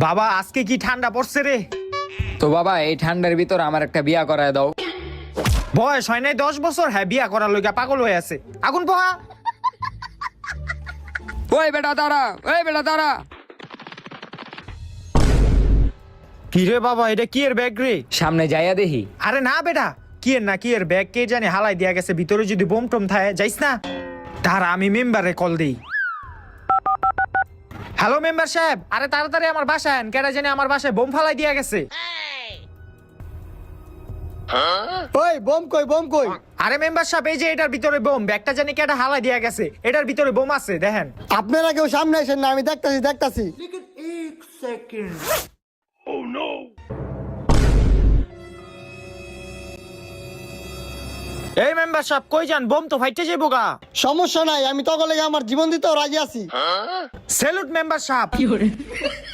বাবা আজকে কি ঠান্ডা পড়ছে রে। তো বাবা এই ঠান্ডার ভিতর আমার একটা বিয়া করায় দাও। বয়স হয় নাই 10 বছর, হ্যাঁ বিয়া করার লইগা পাগল হয়ে আছে। আগুন পোহা। ওই বেটা দাঁড়া, ওই বেটা দাঁড়া। কি রে বাবা, এটা কি এর ব্যাগ রে? সামনে যাইয়া দেখি। আরে না বেটা, কি এর না কি এর ব্যাগ, কে জানে হালাই দিয়া গেছে। ভিতরে যদি বোম টোম থাকে যাইস না। তার আমি মেম্বারে কল দেই। হ্যালো মেম্বার সাহেব, আরে তাড়াতাড়ি আমার বাসায় আন, কেডা জানে আমার বাসায় বোম ফালাই দিয়া গেছে। ওই বোম কই, বোম কই? আরে মেম্বার সাহেব, এই যে এটার ভিতরে বোম, ব্যাগটা জানি কেডা হালাই দিয়া গেছে। এটার ভিতরে বোম আছে দেখেন। আপনারা কেউ সামনে আসেন না, আমি দেখতাছি। এই মেম্বার সাহেব কই যান, বোম তো ফাইটে যাইবো গা। সমস্যা নাই, আমি তখন লেগে আমার জীবন দিতেও রাজি আছি। স্যালুট মেম্বার সাহেব।